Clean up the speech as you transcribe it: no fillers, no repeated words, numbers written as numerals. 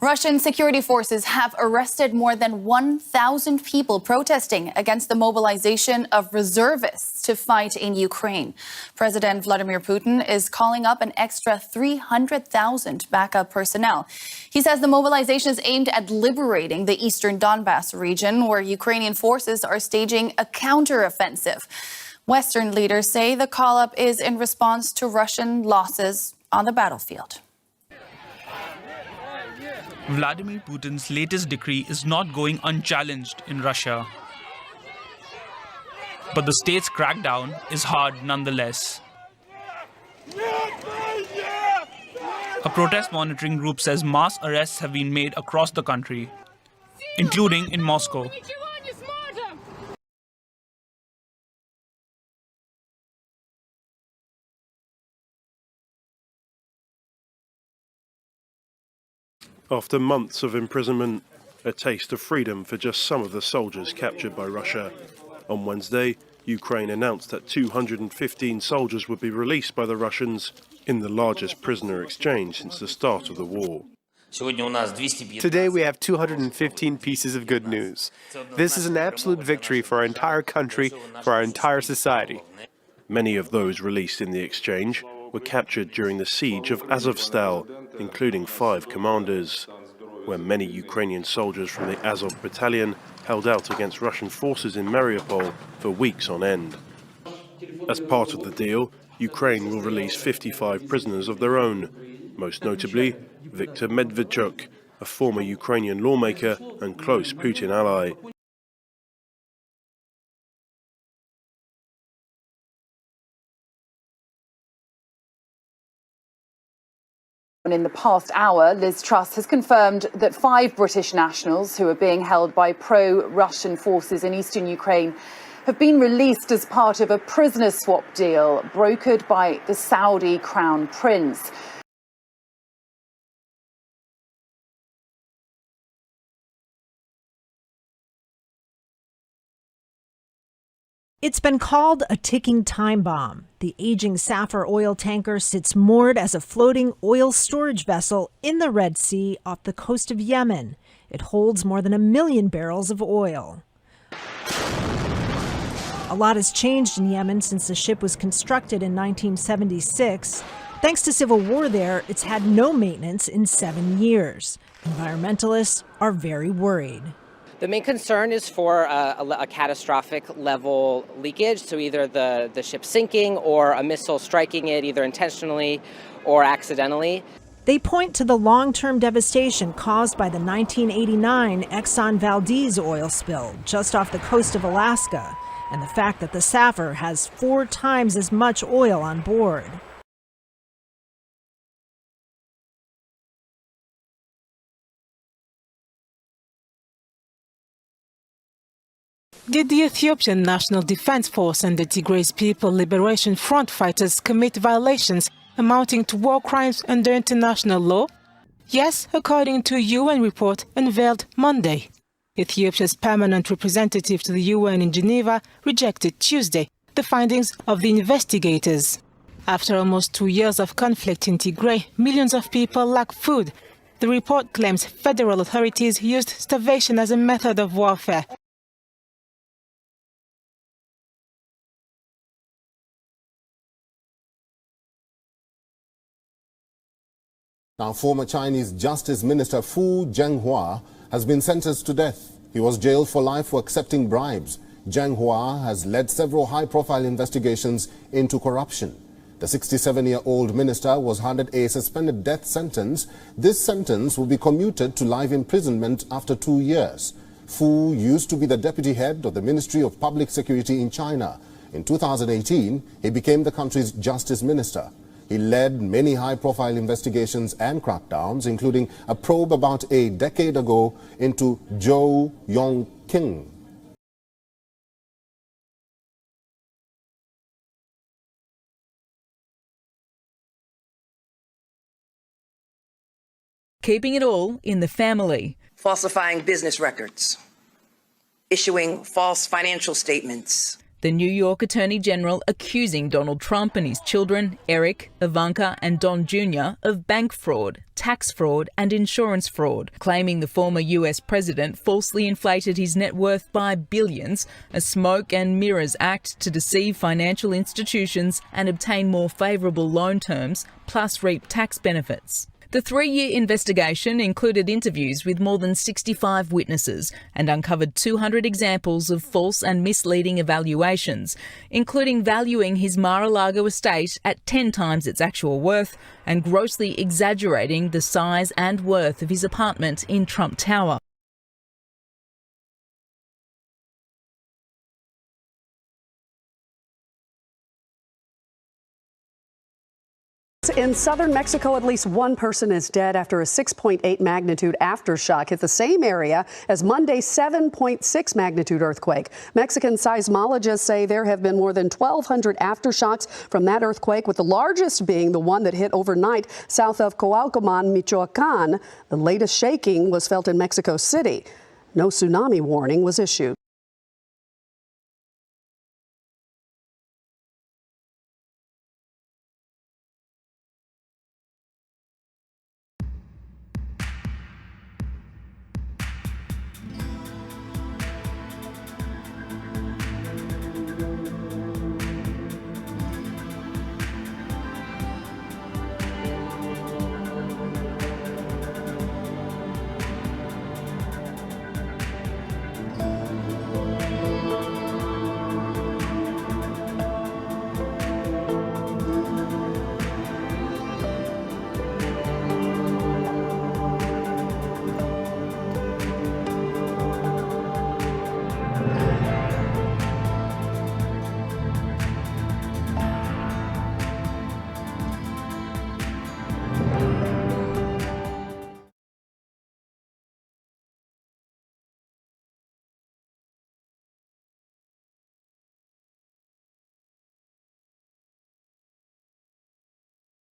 Russian security forces have arrested more than 1,000 people protesting against the mobilization of reservists to fight in Ukraine. President Vladimir Putin is calling up an extra 300,000 backup personnel. He says the mobilization is aimed at liberating the eastern Donbass region, where Ukrainian forces are staging a counteroffensive. Western leaders say the call-up is in response to Russian losses on the battlefield. Vladimir Putin's latest decree is not going unchallenged in Russia. But the state's crackdown is hard nonetheless. A protest monitoring group says mass arrests have been made across the country, including in Moscow. After months of imprisonment, a taste of freedom for just some of the soldiers captured by Russia. On Wednesday, Ukraine announced that 215 soldiers would be released by the Russians in the largest prisoner exchange since the start of the war. Today we have 215 pieces of good news. This is an absolute victory for our entire country, for our entire society. Many of those released in the exchange were captured during the siege of Azovstal, including 5 commanders, where many Ukrainian soldiers from the Azov battalion held out against Russian forces in Mariupol for weeks on end. As part of the deal, Ukraine will release 55 prisoners of their own, most notably Viktor Medvedchuk, a former Ukrainian lawmaker and close Putin ally. In the past hour, Liz Truss has confirmed that 5 British nationals who are being held by pro-Russian forces in eastern Ukraine have been released as part of a prisoner swap deal brokered by the Saudi Crown Prince. It's been called a ticking time bomb. The aging Safar oil tanker sits moored as a floating oil storage vessel in the Red Sea off the coast of Yemen. It holds more than 1 million barrels of oil. A lot has changed in Yemen since the ship was constructed in 1976. Thanks to civil war there, it's had no maintenance in 7 years. Environmentalists are very worried. The main concern is for a catastrophic level leakage, so either the ship sinking or a missile striking it, either intentionally or accidentally. They point to the long-term devastation caused by the 1989 Exxon Valdez oil spill just off the coast of Alaska, and the fact that the Safar has 4 times as much oil on board. Did the Ethiopian National Defense Force and the Tigray People Liberation Front fighters commit violations amounting to war crimes under international law? Yes, according to a UN report unveiled Monday. Ethiopia's permanent representative to the UN in Geneva rejected Tuesday the findings of the investigators. After almost 2 years of conflict in Tigray, millions of people lack food. The report claims federal authorities used starvation as a method of warfare. Now, former Chinese Justice Minister Fu Zhenghua has been sentenced to death. He was jailed for life for accepting bribes. Zhenghua has led several high-profile investigations into corruption. The 67-year-old minister was handed a suspended death sentence. This sentence will be commuted to life imprisonment after 2 years. Fu used to be the deputy head of the Ministry of Public Security in China. In 2018, he became the country's justice minister. He led many high-profile investigations and crackdowns, including a probe about a decade ago into Zhou Yongqing. Keeping it all in the family. Falsifying business records, issuing false financial statements, The New York Attorney General accusing Donald Trump and his children, Eric, Ivanka and Don Jr., of bank fraud, tax fraud and insurance fraud, claiming the former US president falsely inflated his net worth by billions, a smoke and mirrors act to deceive financial institutions and obtain more favourable loan terms, plus reap tax benefits. The 3-year investigation included interviews with more than 65 witnesses and uncovered 200 examples of false and misleading evaluations, including valuing his Mar-a-Lago estate at 10 times its actual worth and grossly exaggerating the size and worth of his apartment in Trump Tower. In southern Mexico, at least one person is dead after a 6.8 magnitude aftershock hit the same area as Monday's 7.6 magnitude earthquake. Mexican seismologists say there have been more than 1,200 aftershocks from that earthquake, with the largest being the one that hit overnight south of Coaucoman, Michoacan. The latest shaking was felt in Mexico City. No tsunami warning was issued.